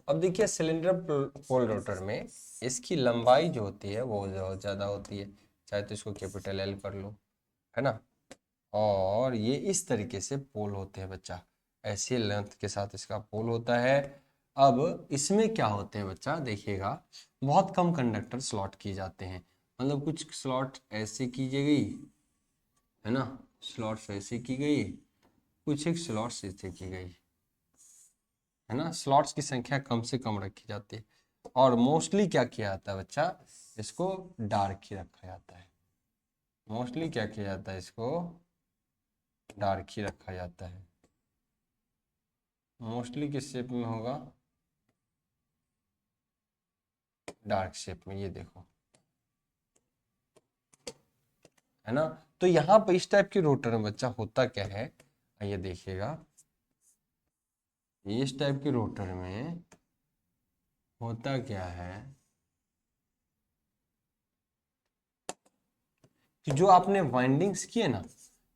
अब देखिए सिलेंडर पोल रोटर में इसकी लंबाई जो होती है वो बहुत ज्यादा होती है, चाहे तो इसको कैपिटल एल कर लो, है ना? और ये इस तरीके से पोल होते हैं बच्चा, ऐसी लेंथ के साथ इसका पोल होता है। अब इसमें क्या होते हैं बच्चा, देखिएगा बहुत कम कंडक्टर स्लॉट किए जाते हैं, मतलब कुछ स्लॉट ऐसे की गई, है ना? स्लॉट्स ऐसे की गई, कुछ एक स्लॉट्स ऐसे की गई, है ना? स्लॉट्स की संख्या कम से कम रखी जाती है। और मोस्टली क्या किया जाता है बच्चा, इसको डार्क ही रखा जाता है। मोस्टली क्या किया जाता है, इसको डार्क ही रखा जाता है। मोस्टली किस शेप में होगा, डार्क शेप में, ये देखो, है ना? तो यहाँ पर इस टाइप की रोटर में बच्चा होता क्या है, ये देखिएगा, इस टाइप की रोटर में होता क्या है, कि जो आपने वाइंडिंग्स किए ना,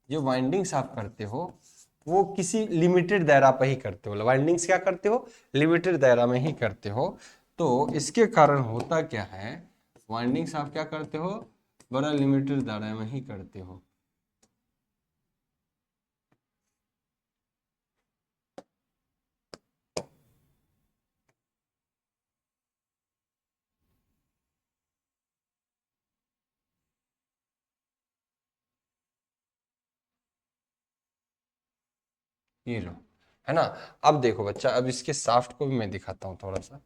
जो वाइंडिंग्स आप करते हो वो किसी लिमिटेड दायरा पर ही करते हो। वाइंडिंग्स क्या करते हो, लिमिटेड दायरा में ही करते हो। तो इसके कारण होता क्या है, वाइंडिंग्स आप क्या करते हो, बड़ा लिमिटेड दायरा में ही करते हो। ये लो, है ना। अब देखो बच्चा, अब इसके साफ्ट को भी मैं दिखाता हूँ थोड़ा सा।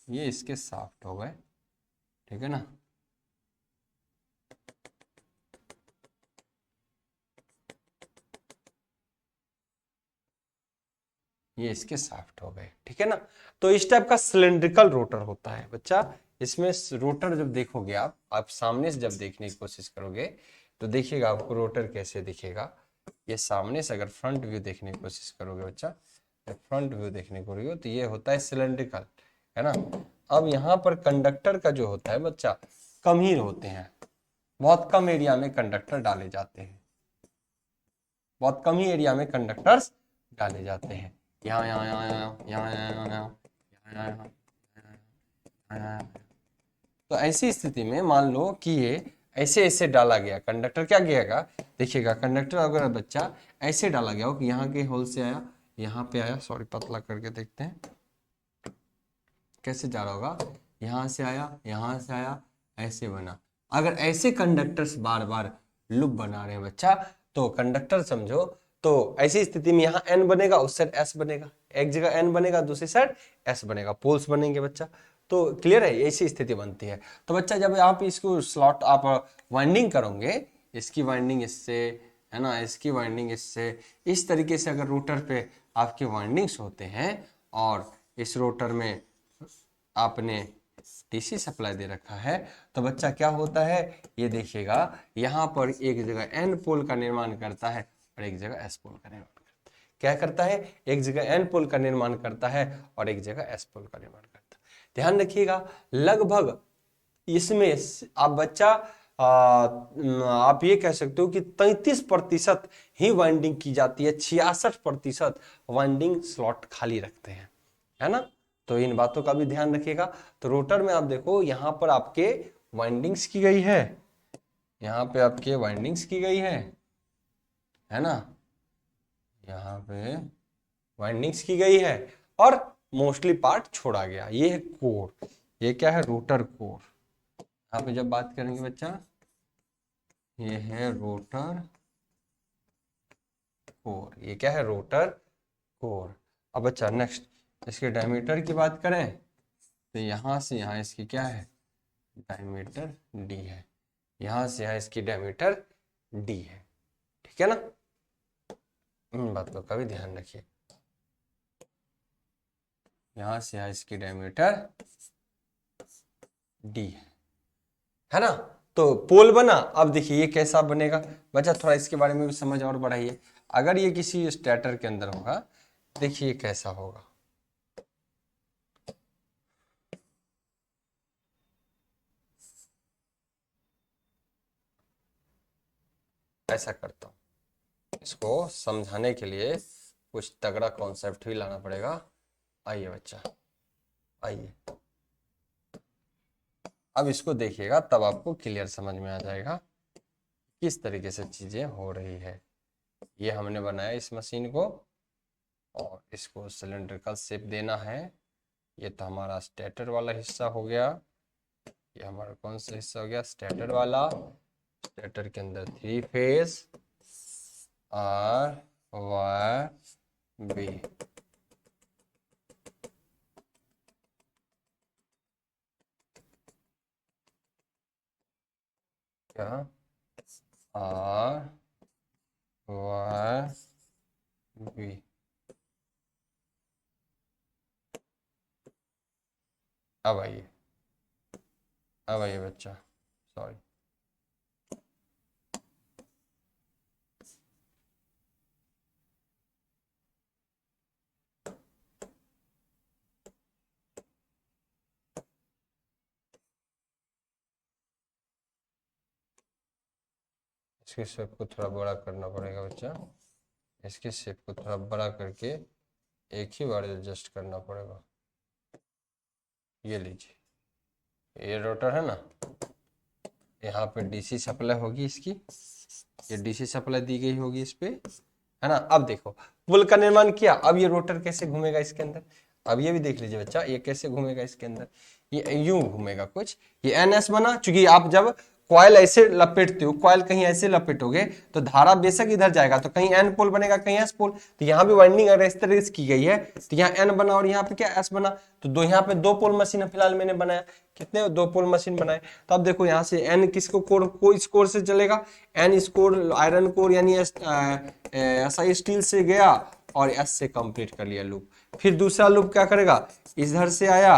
ये इसके साफ्ट हो गए, ठीक है ना। ये इसके साफ्ट हो गए, ठीक है ना। तो इस टाइप का सिलेंड्रिकल रोटर होता है बच्चा। इसमें रोटर जब देखोगे आप सामने से जब देखने की कोशिश करोगे तो देखिएगा आपको रोटर कैसे दिखेगा। ये सामने से अगर फ्रंट व्यू देखने की कोशिश करोगे बच्चा, फ्रंट व्यू देखने को रही तो ये होता है सिलेंड्रिकल, है ना। अब यहाँ पर कंडक्टर का जो होता है बच्चा, कम ही होते हैं, बहुत कम एरिया में कंडक्टर डाले जाते हैं, बहुत कम ही एरिया में कंडक्टर्स डाले जाते हैं। यहाँ यहाँ यहाँ यहाँ यहाँ यहाँ यहाँ यहाँ यहाँ यहाँ। तो ऐसी स्थिति में मान लो कि ये ऐसे ऐसे डाला गया कंडक्टर, क्या किएगा देखिएगा, कंडक्टर अगर बच्चा ऐसे डाला गया हो कि यहाँ के होल से आया, यहाँ पे आया, सॉरी पतला करके देखते हैं कैसे जा रहा होगा, यहाँ से आया, यहाँ से आया, ऐसे बना। अगर ऐसे कंडक्टर्स बार बार लूप बना रहे हैं बच्चा, तो कंडक्टर समझो, तो ऐसी स्थिति में यहाँ n बनेगा, उस साइड s बनेगा, एक जगह n बनेगा, दूसरी साइड s बनेगा, पोल्स बनेंगे बच्चा। तो क्लियर है, ऐसी स्थिति बनती है। तो बच्चा जब आप इसको स्लॉट आप वाइंडिंग करोगे, इसकी वाइंडिंग इससे, है ना, इसकी वाइंडिंग इससे, इस तरीके से अगर रोटर पे आपके वाइंडिंग्स होते हैं और इस रोटर में आपने डीसी सप्लाई दे रखा है, तो बच्चा क्या होता है, ये देखिएगा यहाँ पर एक जगह एन पोल का निर्माण करता है और एक जगह एस पोल का निर्माण करता है। क्या करता है, एक जगह एन पोल का निर्माण करता है और एक जगह एस पोल का निर्माण करता है। ध्यान रखिएगा, लगभग इसमें आप बच्चा आप ये कह सकते हो कि 33% ही वाइंडिंग की जाती है, 66% वाइंडिंग स्लॉट खाली रखते हैं, है ना। तो इन बातों का भी ध्यान रखिएगा। तो रोटर में आप देखो, यहां पर आपके वाइंडिंग्स की गई है, यहाँ पे आपके वाइंडिंग्स की गई है ना, यहाँ पे वाइंडिंग्स की गई है और मोस्टली पार्ट छोड़ा गया। ये है कोर, ये क्या है, रोटर कोर। यहाँ पे जब बात करेंगे बच्चा, ये है रोटर कोर, ये क्या है, रोटर कोर। अब बच्चा नेक्स्ट इसके डायमीटर की बात करें तो यहाँ से यहाँ इसकी क्या है, डायमीटर डी है, यहाँ से यहाँ इसकी डायमीटर डी है, ठीक है ना। इन बातों का भी ध्यान रखिए, यहाँ से यहाँ इसकी डायमीटर डी है ना। तो पोल बना। अब देखिए ये कैसा बनेगा बच्चा, थोड़ा इसके बारे में भी समझ और बढ़ाइए। अगर ये किसी स्टेटर के अंदर होगा, देखिए कैसा होगा, ऐसा करता हूं, इसको समझाने के लिए कुछ तगड़ा कॉन्सेप्ट भी लाना पड़ेगा। आइए बच्चा, आइए, अब इसको देखिएगा तब आपको क्लियर समझ में आ जाएगा किस तरीके से चीजें हो रही है। ये हमने बनाया इस मशीन को और इसको सिलेंड्रिकल शेप देना है। ये तो हमारा स्टेटर वाला हिस्सा हो गया, ये हमारा कौन सा हिस्सा हो गया, स्टेटर वाला। स्टेटर के अंदर 3 फेज आर वाई बी, क्या, आर वाई बी। अब आइए, अब आइए बच्चा, सॉरी, इसके शेप को थोड़ा बड़ा करना पड़ेगा बच्चा, इसके शेप को थोड़ा बड़ा करके एक ही बार एडजस्ट करना पड़ेगा। ये लीजिए, ये रोटर है ना, यहाँ पे डीसी सप्लाई होगी इसकी, ये डीसी सप्लाई दी गई होगी इस पे, है ना। अब देखो पुल का निर्माण किया, अब ये रोटर कैसे घूमेगा इसके अंदर, अब ये भी देख लीजिए बच्चा, ये कैसे घूमेगा इसके अंदर, ये यूं घूमेगा कुछ, ये एनएस बना, चूंकि आप जब कॉइल ऐसे लपेटते हो, कॉइल कहीं ऐसे लपेटोगे तो धारा बेशक इधर जाएगा, तो कहीं एन पोल बनेगा कहीं एस पोल, तो यहाँ भी वाइंडिंग अगर इस तरह से की गई है तो यहाँ एन बना और यहाँ पे क्या एस बना, तो दो यहाँ पे दो पोल मशीन फिलहाल मैंने बनाया, कितने दो पोल मशीन बनाए। तो अब देखो यहाँ से एन किसको कोर को इस कोर से चलेगा, एन इस कोर आयरन कोर यानी ऐसा स्टील से गया और एस से कंप्लीट कर लिया लूप, फिर दूसरा लूप क्या करेगा, इधर से आया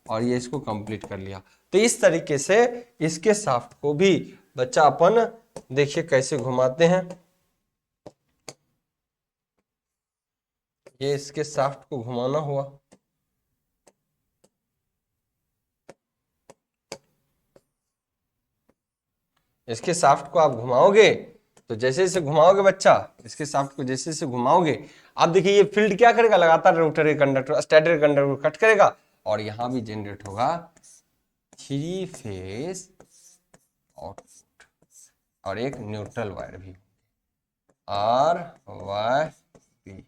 और ये इसको कंप्लीट कर लिया। तो इस तरीके से इसके शाफ्ट को भी बच्चा अपन देखिए कैसे घुमाते हैं, ये इसके शाफ्ट को घुमाना हुआ, इसके शाफ्ट को आप घुमाओगे तो जैसे जैसे घुमाओगे बच्चा, इसके शाफ्ट को जैसे जैसे घुमाओगे, आप देखिए ये फील्ड क्या करेगा, लगातार रोटरी कंडक्टर स्टैटर कंडक्टर को कट करेगा और यहां भी जनरेट होगा 3 फेज आउटपुट और एक न्यूट्रल वायर भी, आर वाई बी,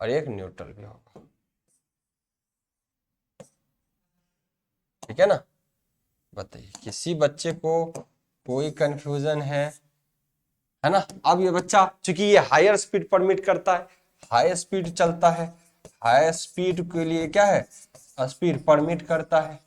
और एक न्यूट्रल भी होगा, ठीक है ना। बताइए किसी बच्चे को कोई कंफ्यूजन है ना। अब ये बच्चा चूंकि ये हायर स्पीड परमिट करता है, हाई स्पीड चलता है, हाई स्पीड के लिए क्या है, स्पीड परमिट करता है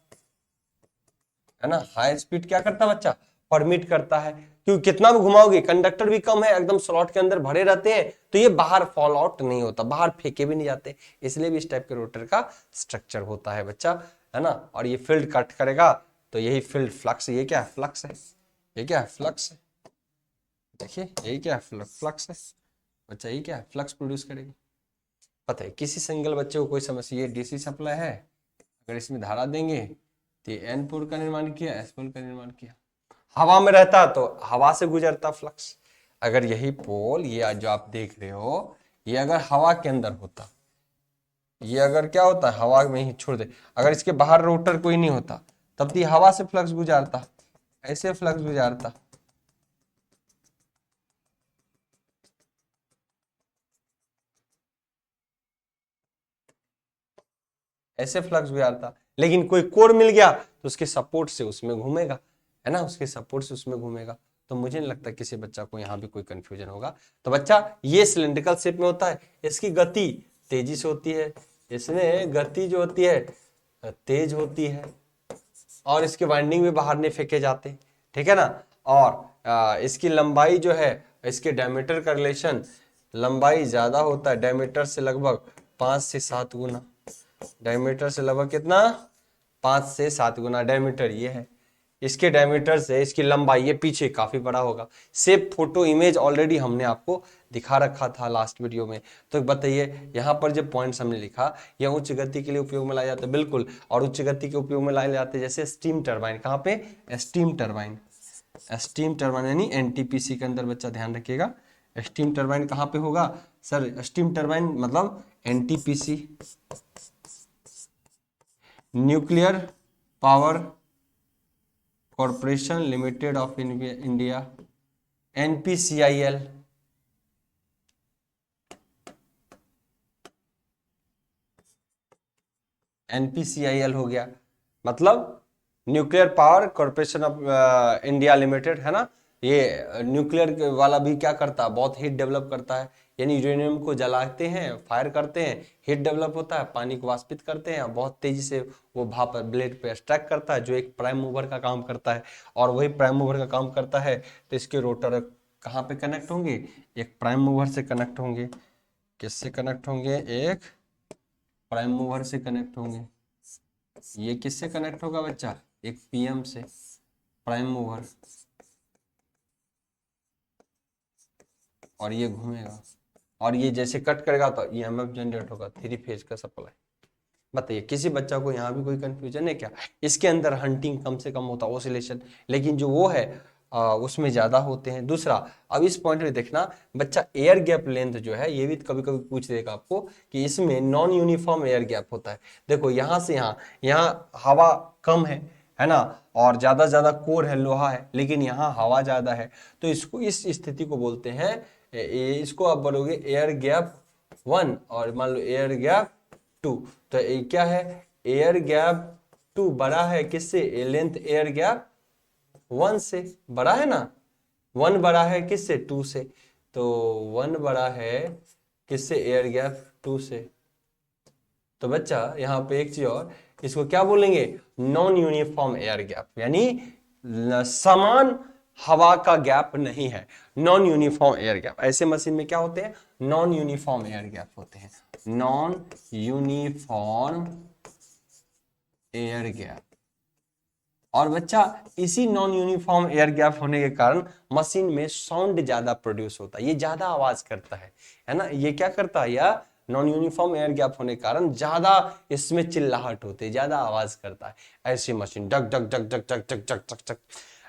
ना, हाई स्पीड क्या करता है बच्चा, परमिट करता है, क्योंकि कितना भी घुमाओगे कंडक्टर भी कम है, एकदम स्लॉट के अंदर भरे रहते हैं, तो ये बाहर फॉल आउट नहीं होता, बाहर फेंके भी नहीं जाते, इसलिए भी इस टाइप के रोटर का स्ट्रक्चर होता है बच्चा, है ना। और ये फील्ड कट करेगा तो यही फील्ड फ्लक्स, ये क्या है फ्लक्स है, ये क्या है फ्लक्स है, देखिए यही क्या है फ्लक्स है बच्चा, ये क्या है फ्लक्स प्रोड्यूस करेगी। पता है किसी सिंगल बच्चे को कोई समस्या, ये डीसी सप्लाई है, अगर इसमें धारा देंगे तो एन पोल का निर्माण किया, एस पोल का निर्माण किया, हवा में रहता तो हवा से गुजरता फ्लक्स, अगर यही पोल ये जो आप देख रहे हो ये अगर हवा के अंदर होता, ये अगर क्या होता है हवा में ही छोड़ दे, अगर इसके बाहर रोटर कोई नहीं होता तब तो ये हवा से फ्लक्स गुजारता, ऐसे फ्लक्स गुजारता, ऐसे फ्लक्स गुजारता, लेकिन कोई कोर मिल गया तो उसके सपोर्ट से उसमें घूमेगा, है ना, उसके सपोर्ट से उसमें घूमेगा। तो मुझे नहीं लगता किसी बच्चा को यहाँ भी कोई कंफ्यूजन होगा। तो बच्चा ये सिलिंड्रिकल शेप में होता है, इसकी गति तेजी से होती है, इसमें गति जो होती है तेज होती है, और इसके वाइंडिंग भी बाहर नहीं फेंके जाते, ठीक है ना। और इसकी लंबाई जो है, इसके डायमीटर का रिलेशन, लंबाई ज्यादा होता है डायमीटर से लगभग 5 से 7 गुना, डायमीटर से लगभग कितना 5 से 7 गुना डायमीटर ये है, इसके डायमीटर से इसकी लंबाई ये पीछे काफी बड़ा होगा। सेफ फोटो इमेज ऑलरेडी हमने आपको दिखा रखा था लास्ट वीडियो में। तो बताइए यहाँ पर जो पॉइंट्स हमने लिखा, यह उच्च गति के लिए उपयोग में लाए जाते हैं, बिल्कुल, और उच्च गति के उपयोग में लाए जाते हैं जैसे स्टीम टरबाइन, कहाँ पे, स्टीम टरबाइन, स्टीम टरबाइन यानी एनटीपीसी के अंदर बच्चा ध्यान रखिएगा, स्टीम टरबाइन कहाँ पे होगा सर, स्टीम टरबाइन मतलब NTPC, nuclear power corporation limited of India, NPCIL, NPCIL हो गया, मतलब nuclear power corporation of India limited, है ना। ये न्यूक्लियर वाला भी क्या करता है, बहुत हीट डेवलप करता है, यानी यूरेनियम को जलाते हैं, फायर करते हैं, हीट डेवलप होता है, पानी को वाष्पित करते हैं, बहुत तेजी से वो भाप ब्लेड पे स्ट्राइक करता है, जो एक प्राइम मूवर का काम करता है, और वही प्राइम मूवर का काम करता है तो इसके रोटर कहाँ पे कनेक्ट होंगे, एक प्राइम मूवर से कनेक्ट होंगे, किससे कनेक्ट होंगे, एक प्राइम मूवर से कनेक्ट होंगे, ये किससे कनेक्ट होगा बच्चा, एक पीएम से, प्राइम मूवर, और ये घूमेगा, और ये जैसे कट करेगा तो ईएमएफ जनरेट होगा, 3 फेज का सप्लाई। बताइए किसी बच्चा को यहाँ भी कोई कंफ्यूजन है क्या, इसके अंदर हंटिंग कम से कम होता, ऑसिलेशन, लेकिन जो वो है उसमें ज्यादा होते हैं। दूसरा, अब इस पॉइंट में देखना बच्चा, एयर गैप लेंथ जो है ये भी कभी कभी पूछ देगा आपको कि इसमें नॉन यूनिफॉर्म एयर गैप होता है। देखो यहां से यहाँ हवा कम है ना, और ज्यादा कोर है, लोहा है, लेकिन यहाँ हवा ज्यादा है, तो इसको, इस स्थिति को बोलते हैं, इसको आप बोलोगे एयर गैप 1 और मान लो एयर गैप 2। तो ये क्या है, एयर गैप 2 बड़ा है किससे, लेंथ एयर गैप 1 से बड़ा है ना, 1 बड़ा है किससे, 2 से, तो 1 बड़ा है किससे, एयर गैप 2 से। तो बच्चा यहाँ पे एक चीज और, इसको क्या बोलेंगे, नॉन यूनिफॉर्म एयर गैप, यानी समान हवा का गैप नहीं है, नॉन यूनिफॉर्म एयर गैप। ऐसे मशीन में क्या होते हैं, नॉन यूनिफॉर्म एयर गैप होते हैं, नॉन यूनिफॉर्म एयर गैप। और बच्चा इसी नॉन यूनिफॉर्म एयर गैप होने के कारण मशीन में साउंड ज्यादा प्रोड्यूस होता है, ये ज्यादा आवाज करता है ना, ये क्या करता है, या नॉन यूनिफॉर्म एयर गैप होने के कारण ज्यादा इसमें चिल्लाहट होती है, ज्यादा आवाज करता है। ऐसी machine duck duck duck duck duck duck duck duck duck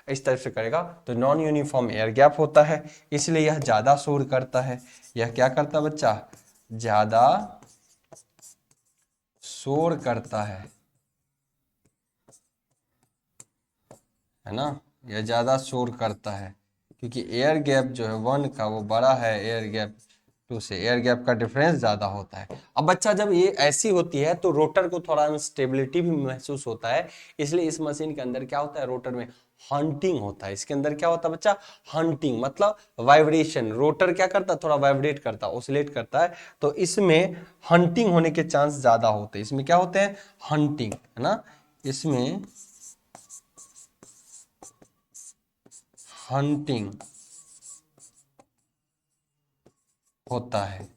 इस तरह से करेगा, तो नॉन यूनिफॉर्म एयर गैप होता है, इसलिए यह ज्यादा शोर करता है। यह क्या करता है बच्चा, ज्यादा शोर करता है ना, यह ज्यादा शोर करता है, क्योंकि एयर गैप जो है 1 का वो बड़ा है एयर गैप 2 से, एयर गैप का डिफरेंस ज्यादा होता है। अब बच्चा जब ये ऐसी होती है तो रोटर को थोड़ा अनस्टेबिलिटी भी महसूस होता है, इसलिए इस मशीन के अंदर क्या होता है, रोटर में हंटिंग होता है। इसके अंदर क्या होता है बच्चा, हंटिंग मतलब वाइब्रेशन, रोटर क्या करता है, थोड़ा वाइब्रेट करता है, ऑसिलेट करता है, तो इसमें हंटिंग होने के चांस ज्यादा होते हैं। इसमें क्या होते हैं, हंटिंग, है ना, इसमें हंटिंग होता है।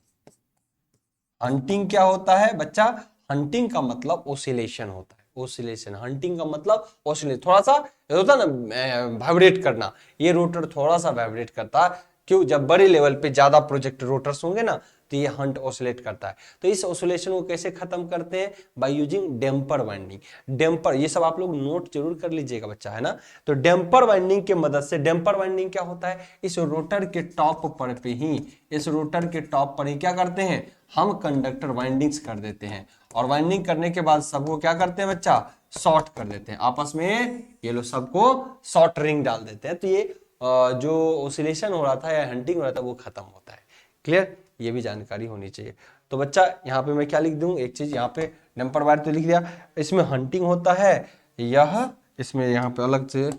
हंटिंग क्या होता है बच्चा, हंटिंग का मतलब ओसिलेशन होता है, ओसिलेशन, हंटिंग का मतलब ओसिलेशन, थोड़ा सा होता है ना वाइब्रेट करना, ये रोटर थोड़ा सा वाइब्रेट करता है। क्यों, जब बड़े लेवल पे ज्यादा प्रोजेक्ट रोटर्स होंगे ना, तो ये हंट ओसिलेट करता है। तो इस ओसिलेशन को कैसे खत्म करते हैं, by using damper winding. Damper, ये सब आप लोग नोट जरूर कर लीजिएगा बच्चा, है ना। तो डैम्पर वाइंडिंग के मदद से, डैम्पर वाइंडिंग क्या होता है, इस रोटर के टॉप पर पे ही, इस रोटर के टॉप पर ही क्या करते हैं, हम कंडक्टर वाइंडिंग्स कर देते हैं, और वाइंडिंग करने के बाद सबको क्या करते हैं बच्चा, शॉर्ट कर देते हैं आपस में, ये लोग सबको शॉर्ट रिंग डाल देते हैं, तो ये जो ओसिलेशन हो रहा था या हंटिंग हो रहा था वो खत्म होता है। क्लियर, ये भी जानकारी होनी चाहिए। तो बच्चा यहाँ पे मैं क्या लिख दूं, एक चीज यहाँ पे डंपर वायर तो लिख दिया, इसमें हंटिंग होता है, यह इसमें यहाँ पे अलग से,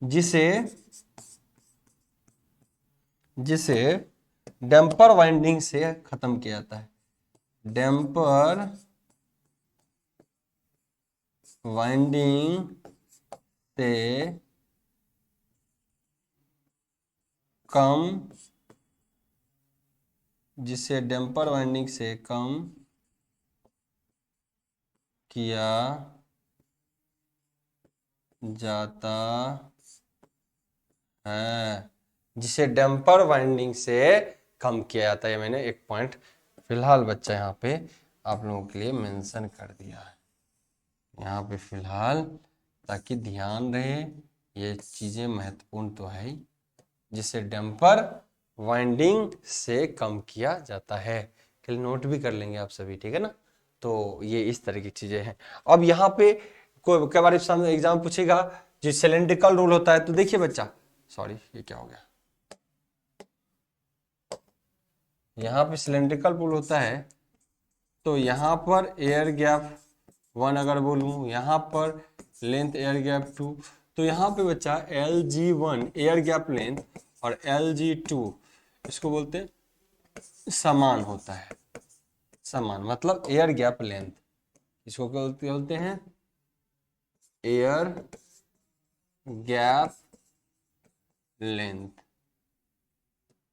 जिसे जिसे डैम्पर वाइंडिंग से खत्म किया जाता है, डैम्पर वाइंडिंग से कम, जिसे डैम्पर वाइंडिंग से कम किया जाता है, जिसे डैम्पर वाइंडिंग से कम किया जाता है। मैंने एक पॉइंट फिलहाल बच्चा यहाँ पे आप लोगों के लिए मेंशन कर दिया है, यहाँ पे फिलहाल, ताकि ध्यान रहे, ये चीजें महत्वपूर्ण तो है ही, जिसे डैम्पर वाइंडिंग से कम किया जाता है। कल नोट भी कर लेंगे आप सभी, ठीक है ना। तो ये इस तरह की चीजें हैं। अब यहाँ पे कोई कई बार एग्जाम पूछेगा जो सिलेंड्रिकल रूल होता है, तो देखिए बच्चा, सॉरी ये क्या हो गया, यहाँ पे सिलेंड्रिकल रूल होता है, तो यहाँ पर एयर गैप 1 अगर बोलूँ, यहाँ पर लेंथ एयर गैप 2, तो यहाँ पे बच्चा LG1 एयर गैप लेंथ और LG2 इसको बोलते हैं समान होता है, समान मतलब एयर गैप लेंथ, इसको क्या बोलते हैं, air gap length,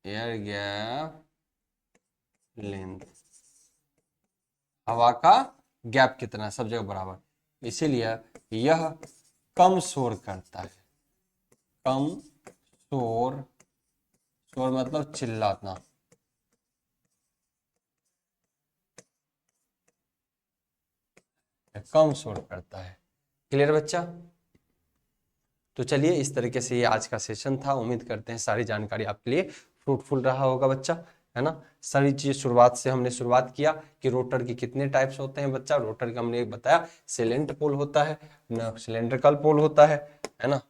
air gap length, हवा का गैप कितना, सब जगह बराबर, इसीलिए यह कम शोर करता है, कम शोर, शोर मतलब चिल्लाना, कम शोर करता है। क्लियर बच्चा। तो चलिए इस तरीके से ये आज का सेशन था। उम्मीद करते हैं सारी जानकारी आपके लिए फ्रूटफुल रहा होगा बच्चा, है ना। सारी चीज शुरुआत से हमने शुरुआत किया कि रोटर के कितने टाइप्स होते हैं बच्चा। रोटर का हमने एक बताया सिलेंट पोल होता है ना, सिलेंड्रिकल पोल होता है ना।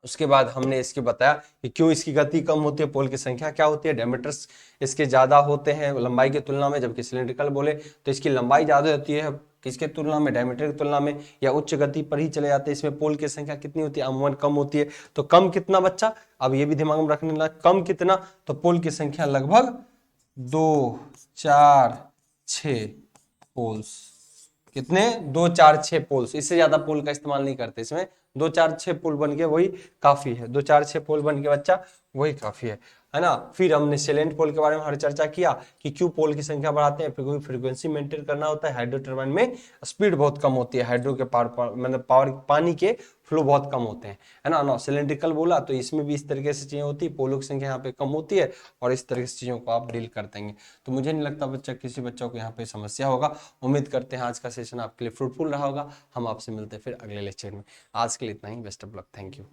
उसके बाद हमने इसके बताया कि क्यों इसकी गति कम होती है, पोल की संख्या क्या होती है, डायमीटर्स इसके ज्यादा होते हैं लंबाई की तुलना में, जबकि सिलेंड्रिकल बोले तो इसकी लंबाई ज्यादा होती है किसके तुलना में, डायमीटर की तुलना में, या उच्च गति पर ही चले जाते हैं। इसमें पोल की संख्या कितनी होती है, अमूमन कम होती है। तो कम कितना बच्चा, अब ये भी दिमाग में रखने लगा, कम कितना, तो पोल की संख्या लगभग 2, 4, 6 पोल्स। कितने, 2, 4, 6 पोल्स। इससे ज्यादा पोल का इस्तेमाल नहीं करते इसमें। 2, 4, 6 पोल बन के वही काफी है। 2, 4, 6 पोल बन के बच्चा वही काफी है ना। फिर हमने सैलेंट पोल के बारे में हर चर्चा किया कि क्यों पोल की संख्या बढ़ाते हैं, क्योंकि फ्रीक्वेंसी मेंटेन करना होता है। हाइड्रो टर्बाइन में स्पीड बहुत कम होती है, हाइड्रो के मतलब पावर पानी के फ्लो बहुत कम होते हैं, है ना। सिलेंड्रिकल बोला तो इसमें भी इस तरीके से चीजें होती है, पोलों की संख्या यहाँ पे कम होती है और इस तरीके से चीजों को आप डील कर देंगे। तो मुझे नहीं लगता बच्चा किसी बच्चों को यहाँ पे समस्या होगा। उम्मीद करते हैं आज का सेशन आपके लिए फ्रूटफुल रहा होगा। हम आपसे मिलते हैं फिर अगले लेक्चर में। आज के लिए इतना ही, best of luck, thank you.